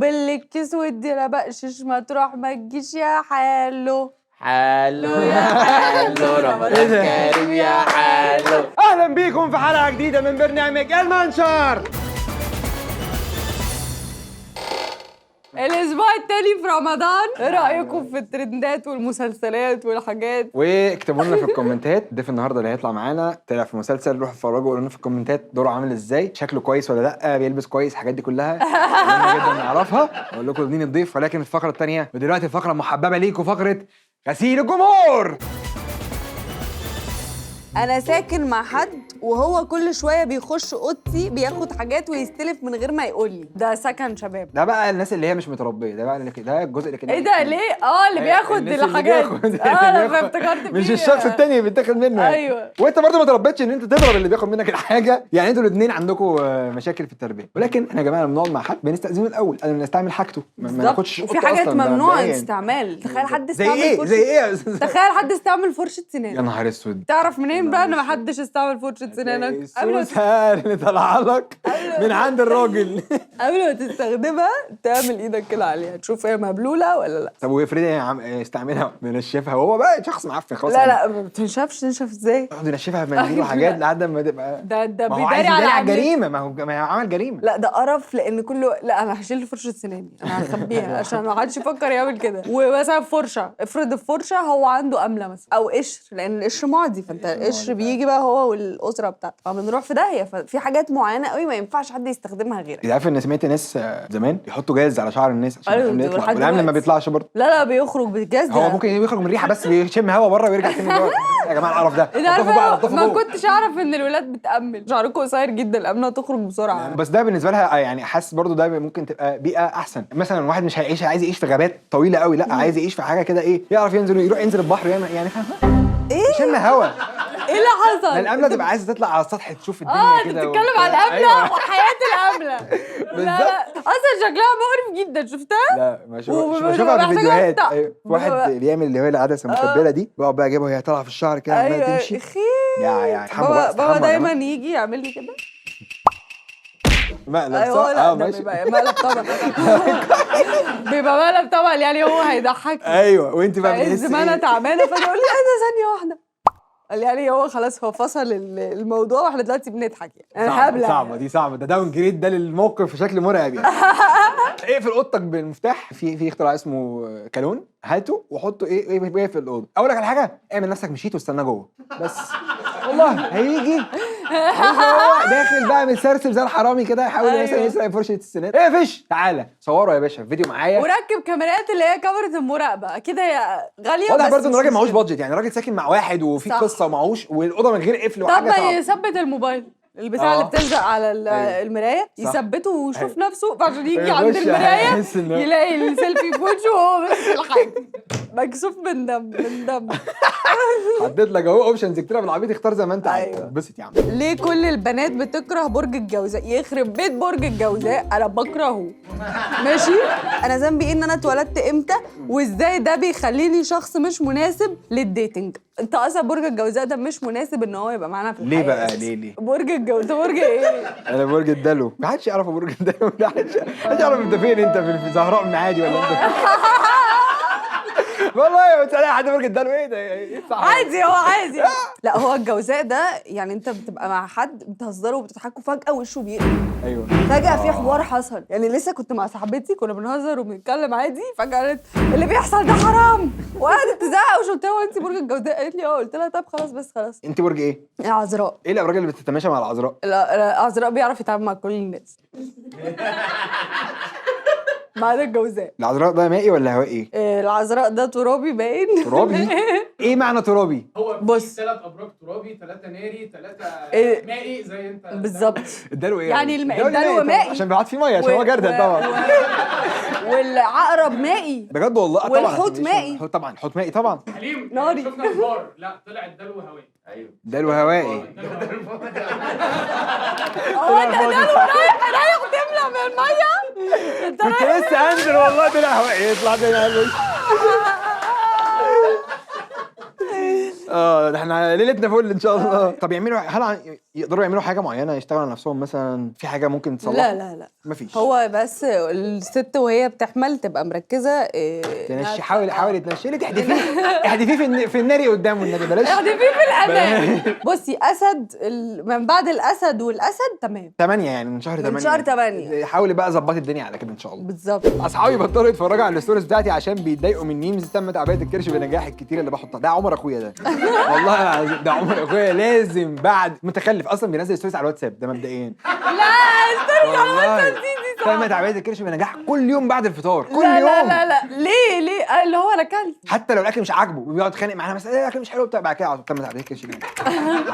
وبالك تسود يا بقشش ما تروح ما تجيش يا حلو حلو يا حلو رمضان كريم يا حلو. اهلا بيكم في حلقه جديده من برنامج المنشر. الاسبوع التاني في رمضان، ايه رايكم في الترندات والمسلسلات والحاجات؟ واكتبوا لنا في الكومنتات ضيف النهارده اللي هيطلع معانا طلع في مسلسل، روحوا اتفرجوا وقولوا لنا في الكومنتات دوره عامل ازاي، شكله كويس ولا لا، بيلبس كويس، الحاجات دي كلها مهمه جدا نعرفها. اقول لكم مين الضيف، ولكن الفقره الثانيه ودلوقتي الفقره المحببه ليكم، فقره غسيل الجمهور. انا ساكن مع حد وهو كل شويه بيخش اوضتي بياخد حاجات ويستلف من غير ما يقول لي. ده سكن شباب. ده بقى الناس اللي هي مش متربيه، ده بقى ده الجزء اللي كده. ايه ده ليه؟ اللي بياخد الناس اللي الحاجات. بياخد- انا افتكرت مش فيه. الشخص التاني اللي بيتاخد منه يعني. ايوه. وانت برضه ما تربيتش ان انت تضرب اللي بياخد منك الحاجه، يعني انتوا الاثنين عندكم مشاكل في التربيه. ولكن احنا يا جماعه لما بنقعد مع حد بنستاذنه الاول قبل ما نستعمل حاجته، ما ناخدش وفي قطة حاجات أصلاً، ده ممنوع مبدئياً. الاستعمال. تخيل حد زي استعمل ايه فرشه. زي ايه يا استاذ؟ تخيل حد استعمل فرشه يا سنان. نهار اسود. تعرف منين بقى ان ما حدش استعمل فرشه سنانك؟ السوسه اللي طالعه لك من عند الراجل. قبل ما تستخدمها تعمل ايدك كده عليها تشوف هي مبلوله ولا لا. طب وافرضي استعملها منشفها وهو بقى شخص معفن خلاص. لا ما بتنشفش. تنشف ازاي؟ يقعد ينشفها بمنديل وحاجات لحد ما تبقى ده ما هو عايز بيداري على يداري على عمل. الجريمه، ما هو عمل جريمه. لا ده قرف، لان كله لا انا هشيل فرشه سناني، انا هخبيها عشان ما حدش يفكر يعمل كده. ومثلا فرشه، افرض الفرشه هو عنده امله مثلا او قشر، لان القشر معدي، فانت القشر بيجي بقى هو والاسره بتاعته، فبنروح في داهيه. ففي حاجات معينه قوي ما ينفعش حد يستخدمها غيرك. انت عارف ان سمعت ناس زمان يحطوا جاز على شعر الناس عشان أيوة، الامن يطلع، لحد والامن ما دلوقتي. بيطلعش برضه. لا بيخرج بالجاز. هو ممكن يخرج من ريحه بس بيشم هوا بره ويرجع تاني جوه. يا جماعه القرف ده. انت عارف نضفوا بقى، نضفوا ما جوه. كنتش اعرف ان الولاد بتأمل. شعركم قصير جدا، الامنه تخرج بسرعه. بس ده بالنسبه لها يعني حاسس برضو ده ممكن تبقى بيئه احسن. مثلا واحد مش هيعيش عايز يعيش في غابات طويله قوي، لا عايز يعيش في حاجه كده ايه، يعرف يروح ينزل البحر يعني فاهمه ايه يشم هوا. ايه اللي حصل؟ الامله تبقى عايزه تطلع على السطح تشوف الدنيا انت كده. بتتكلم على الامله وحياه الامله. لا اصلا شكلها مقرف جدا. شفتها؟ لا ما وبشوفها بشوفها في فيديوهات. محتاجة أيوة. واحد بيعمل اللي هو العدسه المقبله دي، ويقعد بقى يجيبها وهي طالعه في الشعر كده عماله ايوه تمشي. خير. يا بابا دايما يجي يعمل لي كده. مقلب ايوه صح؟ لا ده ماشي. بيبقى مقلب طبعا. بيبقى مقلب طبعا، يعني هو هيضحكني. ايوه وانت بقى عز ما انا تعبانه فانا اقول لي انا ثانيه واحده. قال يعني هو خلاص هو فصل الموضوع واحنا دلوقتي بنضحك يعني. انا هبله. صعبه ده داون جريد ده للموقف بشكل مرعب يعني. اقفل اوضتك بالمفتاح، في اختراع اسمه كالون، هاته وحطه ايه في الاوضه. اقول لك على حاجه، اعمل نفسك مشيت واستناه جوه بس. والله هيجي هو داخل بقى متسرسب زي الحرامي كده، يحاول مثلا يسرق فرشه السنان. فيش تعالى صوره يا باشا فيديو معايا. وركب كاميرات اللي هي كاميرا المراقبه كده، هي غاليه. واضح بس برضه ان مش الراجل معهوش مشكلة. بادجت، يعني الراجل ساكن مع واحد وفي صح. قصه ومعهوش والاوضه من غير قفل طب وحاجه ما صعبه. يثبت الموبايل البتاع اللي بتلزق على أيوة. المرايه، صح. يثبته ويشوف أيوة. نفسه، فعشان يجي يخش عند المرايه هيحس إنه- يلاقي السيلفي في وشه وهو ماسك الحاجه مكسوف من دم. حدد لك اهو اوبشنز كتيره بالعبيط، اختار زي ما انت عايز. أيوة. اتبسط يا عم. ليه كل البنات بتكره برج الجوزاء؟ يخرب بيت برج الجوزاء، انا بكرهه. ماشي؟ انا ذنبي ايه ان انا اتولدت امتى؟ وازاي ده بيخليني شخص مش مناسب للديتنج؟ انت اصلا برج الجوزاء ده مش مناسب ان هو يبقى معانا في الحياه. ليه بقى؟ أساساً. ليه؟ برج الجوزاء برج ايه؟ انا برج الدلو. ما حدش يعرف برج الدلو. ما حدش يعرف انت فين، انت في زهراء المعادي ولا انت والله بتسأل حد برج الدلو ايه ده؟ ايه صح؟ عادي هو عادي. لا هو الجوزاء ده يعني انت بتبقى مع حد بتهزروا وبتضحكوا فجأة وشه بيقلب. ايوه فجأة في حوار حصل. يعني لسه كنت مع صاحبتي كنا بنهزر وبنتكلم عادي، فجأة قالت اللي بيحصل ده حرام وقعدت تزعق. وش قلت لها انت برج الجوزاء؟ قالت لي قلت لها طب خلاص بس خلاص. انت برج ايه؟ العذراء. ايه الابراج اللي بتتماشى مع العذراء؟ العذراء بيعرف يتعامل مع كل الناس. ما عدا الجوزاء. العذراء ده مائي ولا هوائي؟ العذراء ده ترابي باين. ترابي؟ ايه معنى ترابي؟ هو بص. في 3 ابراج ترابي، 3 ناري، 3 إيه؟ مائي زي انت بالظبط. الدلو ايه؟ يعني الدلو الدلو مائي عشان بيقعد فيه ميه، عشان هو جردل طبعا. والعقرب مائي. بجد والله طبعا. والحوت مائي. طبعا الحوت مائي طبعا. حليم ناري. شفنا البار، لا طلع الدلو هوائي. ايوه دلو هوائي. هو انت دلو رايح تملى من الميه؟ انت كنت لسه انزل والله طلع هوائي يطلع ده ده احنا ليلتنا فل ان شاء الله. طب يعملوا يقدروا يعملوا حاجه معينه يشتغلوا على نفسهم مثلا في حاجه ممكن تصلح؟ لا لا لا مفيش. هو بس الست وهي بتحمل تبقى مركزه تنشي حاولي تنشي لي تحدفيه احدفيه في الناري قدامه النبي بلاش احدفيه في الامان. بصي اسد من بعد الاسد والاسد تمام 8 يعني من شهر 8 من شهر 8 حاولي بقى ظبطي الدنيا على كده ان شاء الله. بالظبط. اصحابي بطلوا يتفرجوا على الستوريز بتاعتي عشان بيتضايقوا من ميمز تم تعبئه الكرش بنجاح الكتير اللي بحطها. ده عمر اخويا ده والله العظيم ده عمر اخويا لازم بعد متخلف اصلا بينزل ستوريز على الواتساب ده مبدئيا. لا ستوريز على الواتساب دي تم تعبئه الكرش بنجاح كل يوم بعد الفطار كل لا يوم. لا ليه اللي هو انا اكلت حتى لو الاكل مش عاجبه وبيقعد يتخانق معانا مثلا ايه الاكل مش حلو بتاع بعد كده تم تعبئه الكرش بنجاح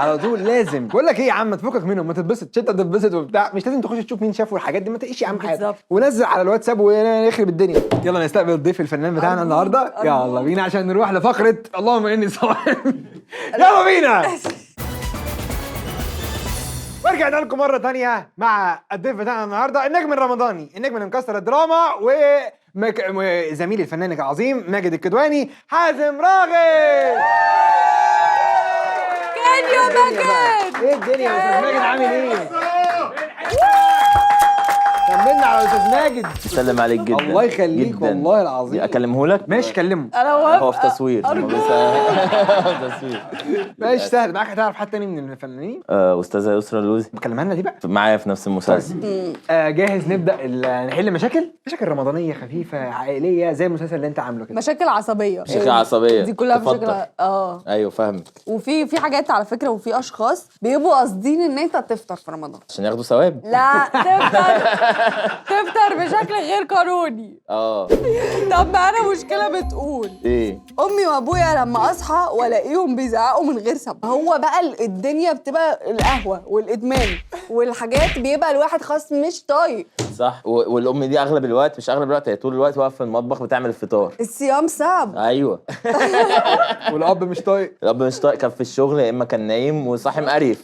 على طول لازم. بقول لك ايه يا عم تفكك منهم ما تتبسط انت تتبسط وبتاع مش لازم تخش تشوف مين شافه الحاجات دي ما تقيش يا عم حاجه بالظبط. ونزل على الواتساب ونخرب الدنيا. يلا نستقبل الضيف الفنان بتاعنا النهارده يلا بينا عشان نروح لفقره اللهم اني صائم. يلا بينا. ورجعنا لكم مره ثانيه مع الضيف بتاعنا النهارده النجم الرمضاني النجم اللي مكسر الدراما وزميلي الفنان العظيم ماجد الكدواني حازم راغب. كان يا ماجد ايه الدنيا يا استاذ ماجد عامل ايه؟ كملنا على استاذ ماجد. سلم عليك جدا الله يخليك جداً. والله العظيم. اكلمه لك ماشي كلمه. انا هو واقفه في تصوير تصوير. ماشي سهل. معاك هتعرف حد تاني من الفنانين؟ استاذه يسرا اللوزي بكلمها لنا دي بقى معايا في نفس المسلسل. جاهز نبدا نحل مشاكل رمضانيه خفيفه عائليه زي المسلسل اللي انت عامله كده. مشاكل عصبيه مشاكل عصبيه دي كلها تفضل. مشاكل ايوه فاهمك وفي حاجات على فكره وفي اشخاص بيبقوا قاصدين ان انت تفطر في رمضان عشان ياخدوا ثواب. لا تفطر بشكل غير قانوني. طب معانا مشكله بتقول ايه امي وابويا لما اصحى والاقيهم بيزعقوا من غير سبب. هو بقى الدنيا بتبقى القهوه والادمان والحاجات بيبقى الواحد خلاص مش طايق. صح والام دي اغلب الوقت مش اغلب الوقت هي طول الوقت واقفه في المطبخ بتعمل الفطار. الصيام صعب. ايوه والاب مش طايق. الاب مش طايق كان في الشغل يا اما كان نايم وصاحي مقريف.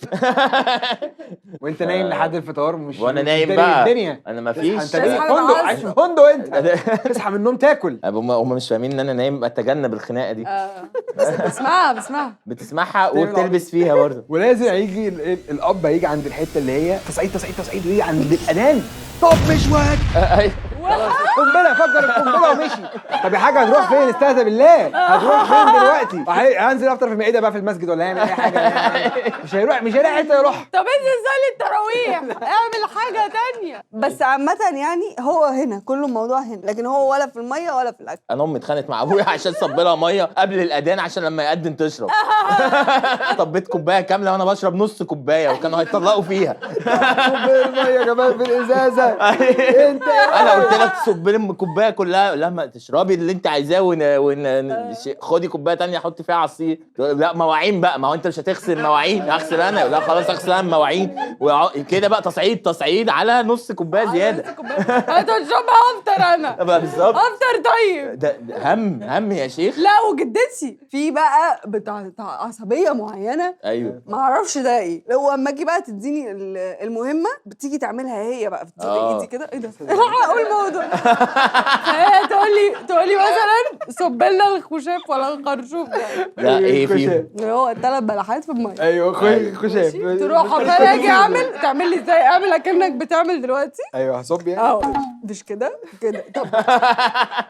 وانت نايم لحد الفطار مش وانا نايم مش بقى الدنيا. انا ما فيش انت ليه فندق عايش في فندق انت تصحى من النوم تاكل. هم مش فاهمين ان انا نايم اتجنب الخناقه دي. بسمعها بتسمعها وبتلبس فيها برضه. ولازم هيجي الاب هيجي عند الحته اللي هي تصعيد ويجي عند الاذان طب مش وقت قنبله فجر القنبله ومشي. طب يا حاجه هتروح فين استهدى بالله هتروح فين دلوقتي؟ هنزل افطر في المائده بقى في المسجد ولا هيعمل اي حاجه مش هيلاقي حته يروح. طب انزل صلي التراويح اعمل حاجه تانية. بس عامه يعني هو هنا كله الموضوع هنا لكن هو ولا في الميه ولا في الاكل. انا امي اتخانقت مع ابويا عشان صب لها ميه قبل الاذان عشان لما يأذن تشرب. طبيت كوبايه كامله وانا بشرب نص كوبايه وكانوا هيطلقوا فيها. كوبايه الميه كمان في الازازه. انت انا قلت لك تصب لي الكوبايه كلها لما تشربي اللي انت عايزاه خدي كوبايه ثانيه حطي فيها عصير. لا مواعين بقى ما هو انت مش هتغسل مواعين اغسل انا. لا خلاص اغسل انا مواعين كده بقى تصعيد على نص كوبايه زياده. هتشربها افطر انا بالظبط افطر. طيب ده هم يا شيخ. لا وجدتي في بقى بتاع عصبيه معينه. ايوه ما اعرفش ده ايه. لو اما اجي بقى تديني المهمه بتيجي تعملها هي بقى بتديني ايدي كده ايه ده الحق الموضوع. هي تقول لي مثلا صب لنا الخشاف ولا الخرشوف ده. لا ايه فيه اللي هو الثلاث بلحات في الميه. ايوه خشاف تروح حاطه اجي تعمل لي ازاي اعمل اكنك بتعمل دلوقتي. ايوه هصب يعني مش كده طب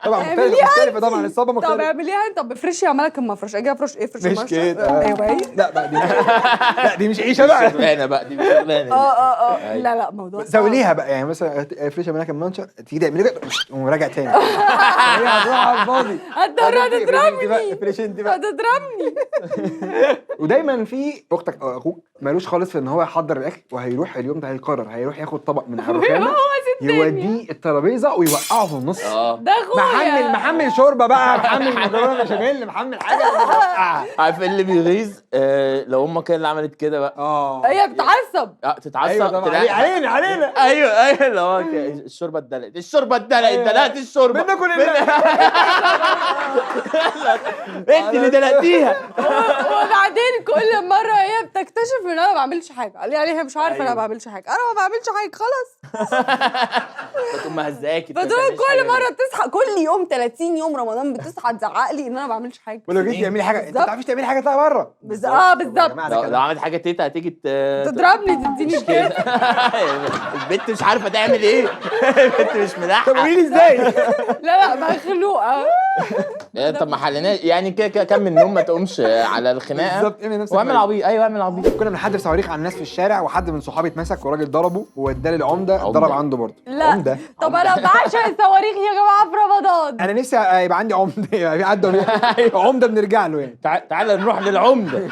طبعا مختلفه طبعا الصبه مختلفه. طب اعمليها انت. طب افرشي اعملك اما افرش اجي افرش ايه افرش مش كده ايوه لا بقى دي لا دي مش عيشه بقى شغلانه بقى دي شغلانه. لا موضوع زاوليها بقى يعني مثلا افرشها منك المنشر تيجي تعملي كده وراجع تاني. هي هتروح على الفاضي هتضربني افرش انت بقى هتضربني. ودايما في اختك او اخوك مالوش خالص في ان هو يحضر الاكل وهيروح اليوم ده هيقرر هيروح ياخد طبق من على الرخامه يوديه الترابيزه ويوقعه في النص. ده اخويا محمل شوربه بقى محمل مكرونه بشاميل محمل حاجه عارف اللي بيغيظ لو امك هي اللي عملت كده بقى. هي بتتعصب تتعصب. ايوه علينا ايوه اللي هو الشوربه اتدلقت الشوربه منكم لله. انت اللي دلقتيها. وبعدين كل مره هي بتكتشف ان انا ما بعملش حاجه. قال لي هي مش عارفه انا ما بعملش حاجه. انا ما بعملش حاجه خلاص. تقوم مهزاكي فتقول كل مره تصحى كل يوم 30 يوم رمضان بتصحى تزعق لي ان انا ما بعملش حاجه. ولو جيتي تعملي حاجه انت ما تعرفيش تعملي حاجه طالعه بره. بالظبط. لو عملت حاجه تيتا هتيجي تضربني تديني كده. البنت مش عارفه تعمل ايه. البنت مش ملاحقه. طب قولي لي ازاي؟ لا مخلوقه. طب ما حليناش يعني كده كم من النوم ما تقومش على الخناقه بالظبط. اعمل نفسك واعمل عبيط. ايوه اعمل عبيط. كنا بنحدف صواريخ على الناس في الشارع وحد من صحابي اتمسك وراجل ضربه واداه للعمده ضرب عنده برضه. لا عمده. طب انا بعشق الصواريخ يا جماعه في رمضان. انا نفسي يبقى عندي عمده يبقى في حد عمده بنرجع له يعني. تعالى نروح للعمده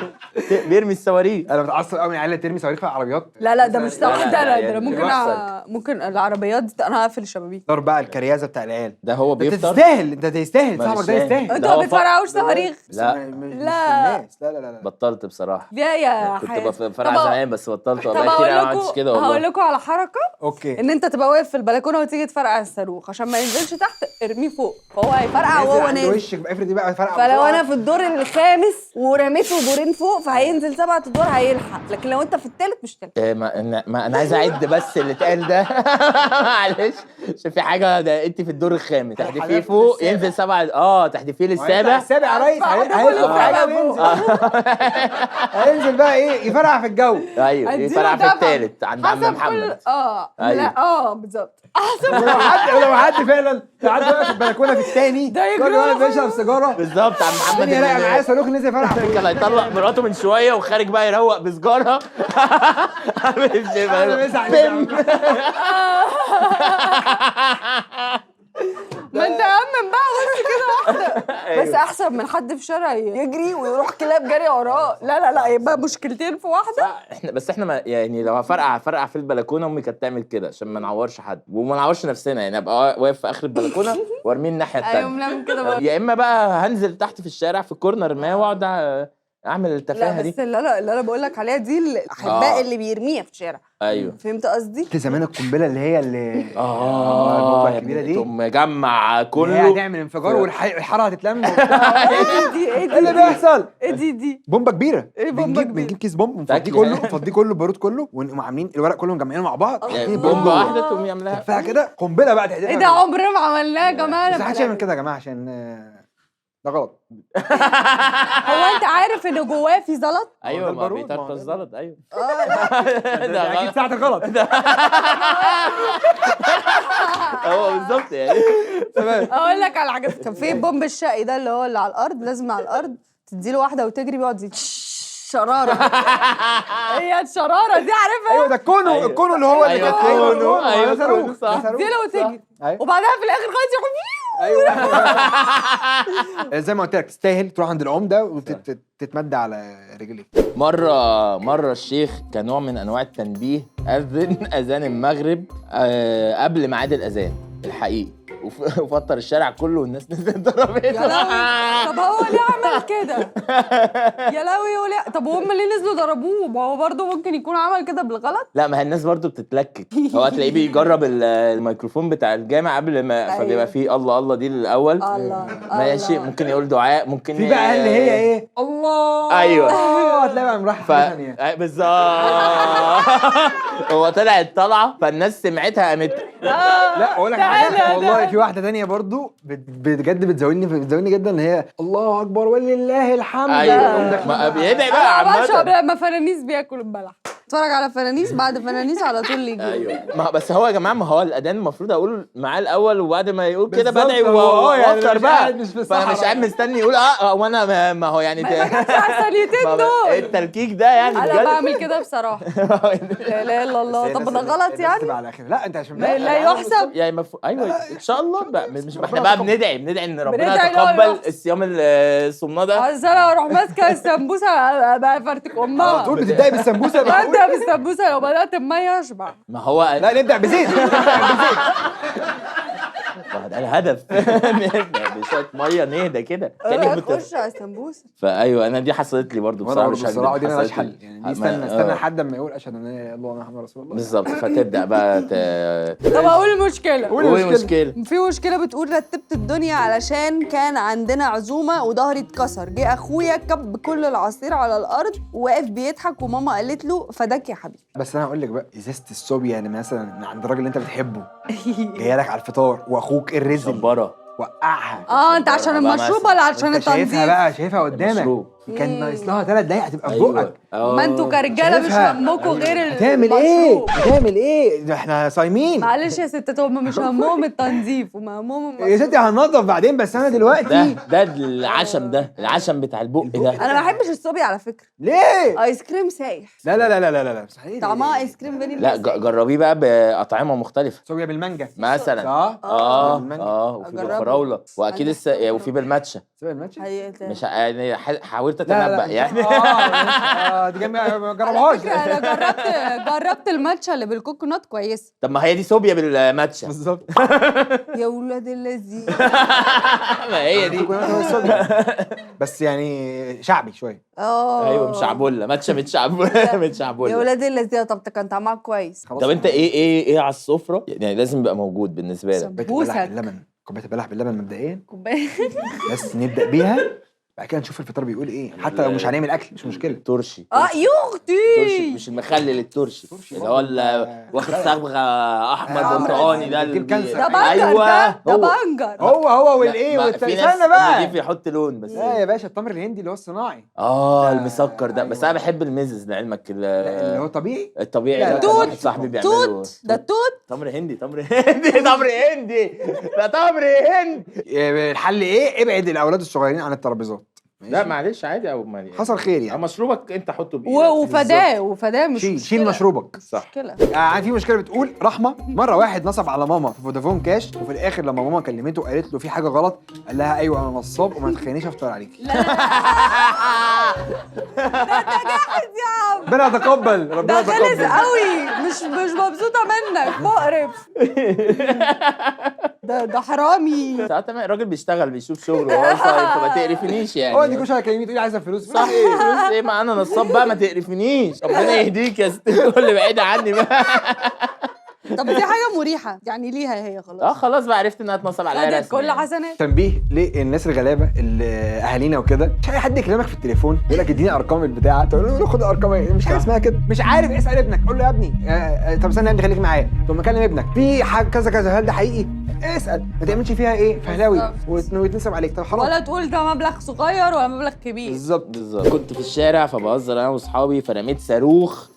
بيرمي الصواريخ. انا بتعصب قوي من العيال اللي ترمي صواريخ في العربيات. لا ده مش صح. لا، ده يعني انا ممكن العربيات دي انا هقفل الشبابيك. ضرب بقى الكريازه بتاع العيال. ده هو ده بيفطر. تستاهل. انت تستاهل. ما صاحبك ده مش يستاهل. انتوا ما بتفرقعوش صواريخ؟ لا لا. لا بطلت بصراحه. يا كنت حياتي. بفرقع زمان بس بطلت طب والله. كتير ما عملتش كده والله. هقول لكم على حركه. اوكي. ان انت تبقى واقف في البلكونه وتيجي تفرقع الصاروخ عشان ما ينزلش تحت ارميه فوق فهو هيفرقع وهو نازل. وشك بقى افرض بقى فرقع. فلو انا في الدور الخامس ورميته دورين فوق فهينزل 7 ادوار هيلحق. لكن لو انت في الثالث مش تلحق. ما انا عايز اعد بس اللي اتقال ده. معلش عشان في حاجه. ده انت في الدور الخامس تحدفيه فوق ينزل 7 تحدفيه للسابع. السابع يا ريس هينزل بقى ايه يفرقع في الجو. ايوه يفرقع في الثالث عند عم محمد. لا بالظبط. لو حد فعلا قاعد واقف في البلكونه في الثاني ده يجري كل واحد بيشرب سيجاره بالظبط. عم محمد الدنيا رايقه معاه صاروخ نزل فرقع فيه. كان هيطلق مراته من شويه وخارج بقى يروق بسجاره. عامل ازاي ما انت امن بقى بس كده واحده. بس احسن من حد في شارع يجري ويروح كلاب جري وراه. لا يبقى مشكلتين في واحده. احنا يعني لو هفرقع في البلكونه امي كانت تعمل كده عشان ما نعورش حد وما نعورش نفسنا. يعني ابقى واقف في اخر البلكونه وارميه الناحيه الثانيه. ايوه بنعمل كده برضه. يا اما بقى هنزل تحت في الشارع في الكورنر ما واقعد اعمل التفاهه لا دي. بس اللي انا بقول لك عليها دي الاحباء اللي بيرميها في الشارع. ايوه فهمت قصدي؟ زمان القنبله اللي هي البومبه الكبيره دي تقوم مجمع كله. هي هتعمل انفجار والحاره هتتلم. ايه اللي بيحصل؟ ايه دي؟ بومبه كبيره. ايه بومبه كبيره؟ بنجيب كيس بومب ونفضيه كله البارود كله ونقوم عاملين الورق كله مجمعينه مع بعض. يعني بومبه واحده تقوم يعملها فكده قنبله بقى ايه ده عمرنا ما عملناه يا جماعه. بس محدش يعمل كده يا جماعه عشان ده غلط. هو انت عارف ان جواه في زلط؟ ايوه ما بيطرطش الزلط. ايوه ده اكيد ساعه غلط. هو بالظبط يعني. تمام. اقول لك على حاجه. كان في بومب الشقي ده اللي هو اللي على الارض لازم على الارض تديله واحده وتجري بيقعد يزيد شراره. هي الشراره دي عارفها؟ ايوه ده الكونو اللي هو ايوه كونو. ايوه صح. تديله وتجري وبعدها في الاخر خالص يقوم. ايوه زي ما قلت لك تستاهل تروح عند العمده وتتمد على رجليك. مره الشيخ كنوع من انواع التنبيه اذان المغرب قبل ميعاد الاذان الحقيقي وفطر الشارع كله والناس نزلت ضربت. يا لهوي. طب هو ليه عمل كده؟ يا لهوي. طب هم ليه نزلوا ضربوه؟ ما هو برضه ممكن يكون عمل كده بالغلط. لا ما هي الناس برضه بتتلكك. هو هتلاقيه بيجرب الميكروفون بتاع الجامع قبل ما فبيبقى فيه الله دي الاول. الله ماشي. ممكن يقول دعاء ممكن في بقى اللي هي ايه الله. ايوه هتلاقي بقى مرحب ثانيه بالظبط. هو طلعت طلعه فالناس سمعتها قامت. لا اقول لك حاجه والله في واحده تانية برضو بجد بتزودني جدا اللي هي الله اكبر ولله الحمد. ايوه ما بيدعي بقى عامه. لما فنانيس بياكل البلح اتفرج على فنانيس بعد فنانيس على طول يجي. ايوه ما بس هو يا جماعه ما هو الاذان المفروض اقول معاه الاول وبعد ما يقول كده بدعي وافطر بقى. فانا مش قاعد مستني يقول وانا ما هو يعني ما كانش على الثانيتين دول التلكيك ده يعني بجد. انا بعمل كده بصراحه. لا اله الا الله. طب ده غلط يعني؟ لا انت عشان لا يحسب يعني ايوه ان شاء الله بقى. مش احنا بقى بندعي ان ربنا بندعي يتقبل الصيام اللي صمناه ده. اصل انا اروح ماسكه السمبوسه بقى فرتك امها على طول بتبداي بالسمبوسه. ببدا بالسمبوسه لو بدات بميه اشبع. ما هو لا نبدا بزيت. ده الهدف. بشويه ميه نهدى كده كانك خش على السمبوسه. فايوه انا دي حصلت لي برضو بصراحه مش هكدب، بصراحه دي مالهاش حصلت حل لي. يعني، دي ما- استنى لحد اما يقول اشهد ان لا اله الا الله محمد رسول الله. بالظبط، فتبدا بقى طب اقول المشكله. قولي مشكله. في مشكله بتقول رتبت الدنيا علشان كان عندنا عزومه وظهري اتكسر، جه اخويا كب كل العصير على الارض وواقف بيضحك وماما قالت له فداك يا حبيبي. بس انا هقول لك بقى، ازازه الصوبيا يعني مثلا من عند الراجل اللي انت بتحبه جايه لك على الفطار واخوك الرزل شبره وقعها. انت عشان بقى المشروب مثلا. ولا عشان انت شايفها التنظيف؟ بقى، شايفها قدامك المشروب. كان ناقص لها 3 دقايق هتبقى في بقك. ما انتوا كرجاله مش شايفها؟ همكم غير هتعمل ايه؟ المشروب. هتعمل ايه؟ ده احنا صايمين. معلش يا ستات، هم مش همهم التنظيف، هم همهم يا ستي هننضف بعدين، بس انا دلوقتي ده العشم، ده العشم بتاع البق ده. انا ما بحبش الصوبيا على فكره. ليه؟ ايس كريم سايح، لا لا لا لا لا لا مستحيل. طعمها ايس كريم فانيليا. لا جربيه بقى باطعمه مختلفه صوبيا بالمانجا مثلا. صح؟ وفي أجربه. بالفراوله واكيد لسه وفي بالماتشا. صوبيا الماتش؟ مش يعني حاولت لا اتنبأ لا يعني. دي جميله ما جربهاش. انا جربت الماتشا اللي بالكوكونات كويسه. طب ما هي دي صوبيا بالماتشا. بالظبط. يا ولاد اللذين. ما هي دي. بس يعني شعبي شويه. ايوه مشعبوله، ماتشا متشعبوله يا متشعبوله. ولاد اللذين. طب كان طعمها كويس. خلاص. طب انت ايه على السفره يعني لازم يبقى موجود بالنسبه لك؟ كوبايه البلح بوسك. باللبن، كوبايه البلح باللبن مبدئيا كوبايه. بس نبدا بيها، بعد كده نشوف الفطار بيقول ايه، حتى لو مش هنعمل اكل مش مشكله. ترشي. يا ترشي اختي. مش المخلل، الترشي اللي هو واخد لا. صبغه احمر عمرو برتقاني ده بتجيب كانسر. ده بنجر، ايوه ده بنجر. هو والايه لا، والتاني. في ناس استنى بقى. نضيف يحط لون بس. لا يا باشا، التمر الهندي اللي هو الصناعي. المسكر ده. بس انا بحب المزز لعلمك لا، اللي هو طبيعي. الطبيعي لا، ده. توت. واحد صاحبي بيعمله. توت، ده التوت. تمر هندي تمر هندي ده تمر هندي. الحل ايه؟ ابعد الاولاد الصغيرين عن الترابيزات. لا معلش عادي او ما حصل خير يعني. مشروبك انت حطه بايدك. وفداه مش شيل مشكلة. مشروبك. صح. مشكلة. في مشكله بتقول رحمه، مره واحد نصب على ماما في فودافون كاش، وفي الاخر لما ماما كلمته قالت له في حاجه غلط، قال لها ايوه انا نصاب وما تخلينيش افطر عليكي. ربنا يتقبل، ربنا ده غلس يتقبل. قوي، مش مبسوطة منك، مقرف. ده حرامي. ساعات الراجل بيشتغل بيشوف شغله فما تقرفنيش يعني. هو انت كل شويه كلمتي تقولي عايزه فلوس. صح. فلوس ايه؟ ما انا نصاب بقى، ما تقرفنيش. ربنا يهديك يا ست الكل، بعيدة عني بقى. طب دي حاجة مريحة يعني ليها هي خلاص. خلاص بقى عرفت انها اتنصب عليا خدت رسمي كل يعني. حسنات. تنبيه للناس الغلابه اللي اهالينا وكده، مش اي حد يكلمك في التليفون يقول لك اديني ارقام البتاع، تقول له خد ارقام إيه؟ مش حاجه اسمها كده. مش عارف، اسال ابنك، قول له يا ابني طب استنى يا ابني خليك معايا، طب ما كلم ابنك في حاجه كذا كذا، هل ده حقيقي؟ اسال، ما تعملش فيها ايه فهلاوي ويتنسب عليك. طب حرام. ولا تقول ده مبلغ صغير ولا مبلغ كبير. بالظبط. كنت في الشارع فبهزر انا واصحابي فرميت صاروخ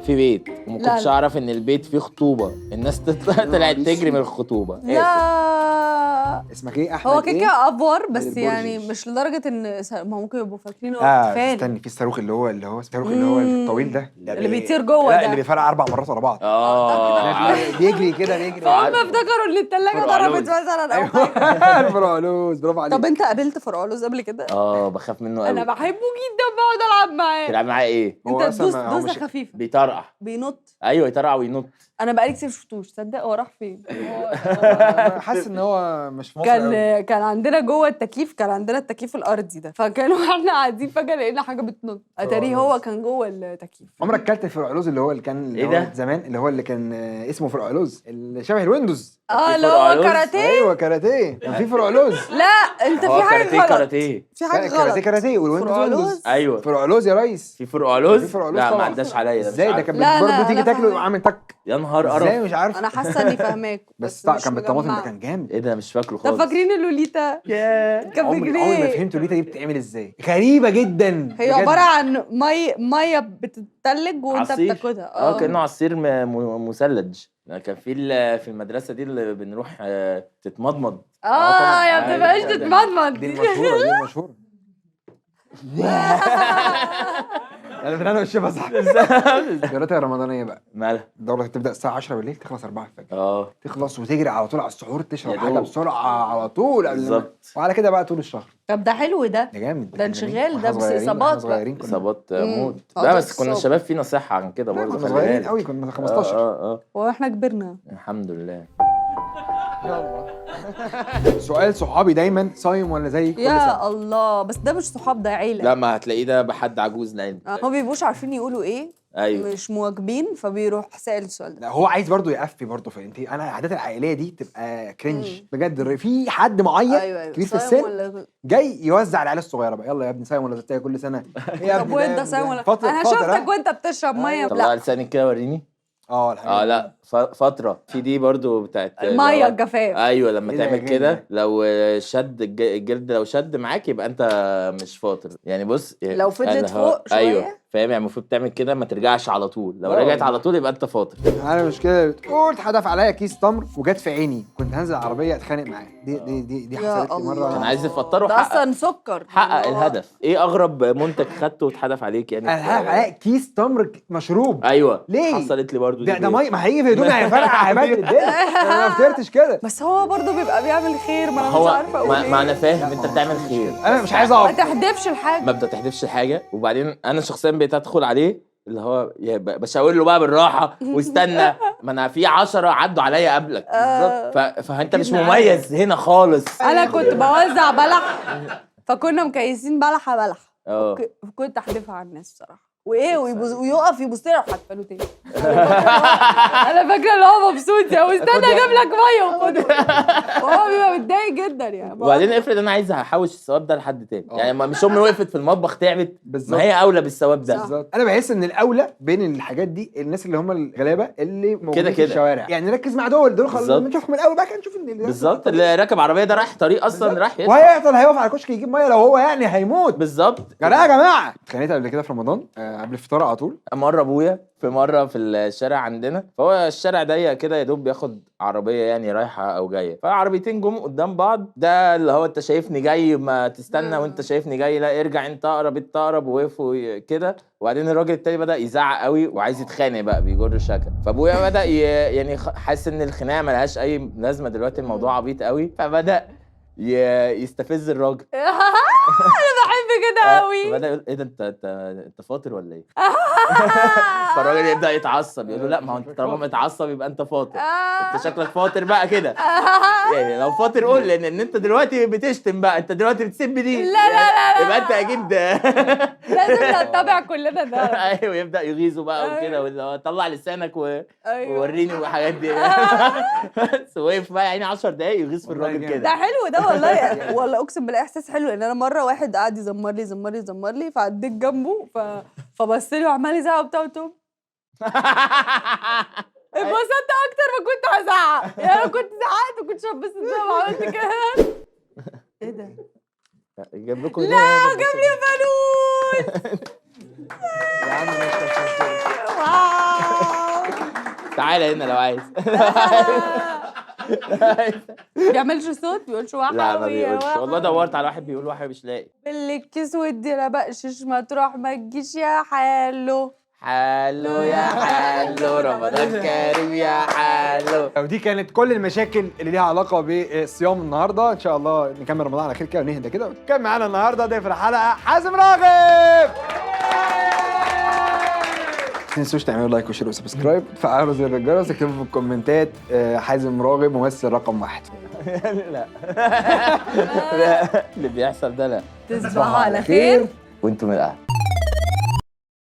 في بيت وما لا، كنتش لا. اعرف ان البيت فيه خطوبه. الناس طلعت تجري من الخطوبه. لا اسمك ايه؟ احمد هو كده إيه؟ كده افور، بس البرج. يعني مش لدرجة ان ما ممكن يبقوا فاكرينه احتفال. استني، في الصاروخ اللي هو الصاروخ اللي هو الطويل ده اللي بيطير جوه لا ده. اللي بيفرقع 4 مرات ورا بعض. بيجري كده بيجري. هم افتكروا ان التلاجة فرقعلوز. ضربت مثلا او حاجة. الفرقعلوز، برافو عليك. طب انت قابلت فرقعلوز قبل كده؟ بخاف منه قوي. انا بحبه جدا، بقعد العب معاه. تلعب معاه ايه؟ هو انت أصلاً تدوس ما هو دوسه مش- خفيفه، بيطرقع. بينط. ايوه يطرقع وينط. انا بقالي كتير شفتوش، تصدق هو راح فين؟ أنا حاسس ان هو مش في مصر أوي. كان عندنا جوه التكييف، كان عندنا التكييف الارضي ده، فكانوا احنا قاعدين فجاه لقينا حاجه بتنط، اتاري هو كان جوه التكييف. عمرك كلت الفرقعلوز اللي هو اللي كان إيه ده؟ زمان، اللي هو اللي كان اسمه فرقعلوز اللي شبه الويندوز؟ اللي هو فرقعلوز؟ كاراتيه. ايوه كاراتيه، كان في فرقعلوز. لا انت في حاجه كاراتيه غلط، كاراتيه. في حاجه كاراتيه غلط. كاراتيه والويندوز فرقعلوز؟ ويندوز. ايوه فرقعلوز يا ريس. في فرقعلوز. في فرقعلوز لا ما طبعا. عداش عليا ده. ازاي مش ده عارف. كان لا، لا، برضه تيجي أنا تاكله فاهمة. عامل تك. يا نهار قرف. ازاي مش عارف. انا حاسه اني فاهماك بس مش كان بالطماطم ده مجمعة. كان جامد. ايه ده مش فاكره طب خالص. فاكرين اللوليتا؟ كان عمري ما بجنيه. فهمت لوليتا دي بتتعمل ازاي، غريبه جدا. هي بجد. عباره عن ميه بتتلج وانت عصير. بتاخدها. كانه عصير مثلج. كان في المدرسه دي اللي بنروح تتمضمض. طبعاً. يا بتبقاش أيوة. تتمضمض دي المشهوره دي المشهوره. انا فنان والشفا صح. الدورات الرمضانيه بقى مالها؟ الدوره بتبدا الساعه 10 بالليل تخلص 4 الفجر. تخلص وتجري على طول على السحور، تشرب يا حاجه دوب. بسرعه على طول قبل بالظبط. وعلى كده بقى طول الشهر. طب ده حلو ده. ده جامد. ده كان انشغال جميل. ده، واحنا بس صغيرين- إصابات واحنا صغيرين كنا اصابات موت. اه لا ده بس كنا الصوب. الشباب فينا صحه عن كده برضه. كنا خلي صغيرين بالك. قوي، كنا 15. اه واحنا كبرنا. الحمد لله. يلا سؤال صحابي دايما، صايم ولا زي كل سنه؟ يا الله، بس ده مش صحاب، ده عيله. لا ما هتلاقيه ده بحد عجوز لعلم. ما بيبقوش عارفين يقولوا ايه، ايوه مش مواكبين، فبيروح سائل السؤال ده. لا هو عايز برضه يقفي برضه، فانت انا العادات العائليه دي تبقى كرنج بجد. في حد معين ايوه كبير في صايم السن ولا جاي يوزع العيال الصغيره بقى، يلا يا ابني صايم ولا بتاكل كل سنه؟ ايه يا طب ابني وانت ده؟ صايم ولا فترة انا فترة. شفتك وانت بتشرب ميه. طلع لا لسانك كده وريني. الحاجات دي. لا فتره في دي برضو بتاعت الميه الجفاف. ايوه لما إيه ده يا تعمل جامد كده ده؟ لو شد الجلد، لو شد معاك يبقى انت مش فاطر يعني. بص لو فضلت اللي هو- فوق شوية. ايوه فاهم يعني، المفروض تعمل كده ما ترجعش على طول، لو لا رجعت والله. على طول يبقى انت فاطر. انا مش كده بتقول، اتحدف عليا كيس تمر وجت في عيني، كنت هنزل العربيه اتخانق معاه. دي يا حصلت لي الله. مره. كان عايز يفطره. ده اصلا سكر. حقق هو- الهدف. ايه اغرب منتج خدته واتحدف عليك يعني؟ انا اتحدف عليا كيس تمر مشروب. ايوه ليه؟ حصلت لي برضو دي. ده ميه، ما هيجي في هدومي هيفرقع هيبهدل الدنيا. انا ما فطرتش كده. بس هو برضه بيبقى بيعمل خير، ما انا مش هو عارفه اقول ما انا ايه. فاهم انت بتعمل خير، انا مش عايز ما اقف. تحدفش الحاجه. ما بتحدفش الحاجه. وبعدين انا شخصيا بقيت ادخل عليه اللي هو بشاور له بقى بالراحه واستنى، ما انا في 10 عدوا عليا قبلك. فانت مش مميز هنا خالص. انا كنت بوزع بلح، فكنا مكيسين بلح اه كنت احدفها على الناس الصراحه، وايه ويقف يبص لي وحدفه له تاني. انا فاكره ان هو مبسوط يا واستنى اجيب لك ميه وخده. وهو بيبقى متضايق جدا يعني. وبعدين افرض انا عايز احوش الثواب ده لحد تاني يعني، ما مش امي وقفت في المطبخ تعبت، بالظبط. ما هي اولى بالثواب ده. بالظبط. انا بحس ان الاولى بين الحاجات دي الناس اللي هم الغلابه اللي موجودين كده في كده. الشوارع، يعني نركز مع دول خلاص، بالظبط. نشوفهم من الاول بقى كده نشوف ان بالظبط. اللي راكب عربيه ده رايح طريق اصلا، رايح يدفع. وهيعطل هيقف على الكشك يجيب ميه لو هو يعني هيموت. بالظبط. يا جماعه اتخانقت قبل كده في رمضان قبل الفطار على طول. مره ابويا في الشارع عندنا، فهو الشارع ضيق كده يا دوب بياخد عربيه يعني رايحه او جايه، فعربيتين جم قدام بعض، ده اللي هو انت شايفني جاي ما تستنى، وانت شايفني جاي لا ارجع انت اقرب انت اقرب، ووقفوا كده. وبعدين الراجل التاني بدا يزعق قوي وعايز يتخانق بقى، بيجر الشكل. فابويا بدا يعني حاسس ان الخناقه ملهاش اي لازمه دلوقتي، الموضوع عبيط قوي، فبدا يستفز الراجل. انا بحب كده قوي. فبدا يقول ايه ده انت فاطر ولا ايه؟ فالراجل يبدا يتعصب، يقول له لا ما هو انت طالما متعصب يبقى انت فاطر، انت شكلك فاطر بقى كده. يعني لو فاطر قول، لان انت دلوقتي بتشتم بقى، انت دلوقتي بتسب دي. لا. يبقى انت اكيد. لازم نتبع كلنا ده. ايوه يبدا يغيظه بقى وكده، واللي هو طلع لسانك أيوة. ووريني والحاجات دي. بس وقف بقى يعني 10 دقايق يغيظ في الراجل ده كده. حلو ده والله. والله اقسم بالله احساس حلو. ان انا مره واحد قعد يزمر لي فعديت جنبه فبص لي وعمال يزعق وبتاع، قلت له اتبسطت اكتر ما كنت هزعق يعني. انا كنت زعقت ما كنتش هتبسط زي ما عملت كده. ايه ده؟ جاب لكم لا جاب لي فانوس. يا عم واو. تعالى هنا لو عايز. بيعملش صوت، بيقولش وحوي. لا ما بيقولش والله، دورت على واحد بيقول وحوي مش لاقي. بالكيس ودي انا بقشش ما تروح ما تجيش يا حلو. حلو يا حلو رمضان كريم يا حلو. ودي كانت كل المشاكل اللي ليها علاقه بالصيام النهارده. ان شاء الله نكمل رمضان على خير كده ونهدى كده. كان معانا النهارده ضيف الحلقه حازم راغب. ما تنسوش تعملوا لايك وشير وسبسكرايب، تفعلوا زر الجرس، اكتبوا في الكومنتات حازم راغب ممثل رقم 1. لا اللي بيحصل ده لا. تصبحوا على خير وانتم من القهوة.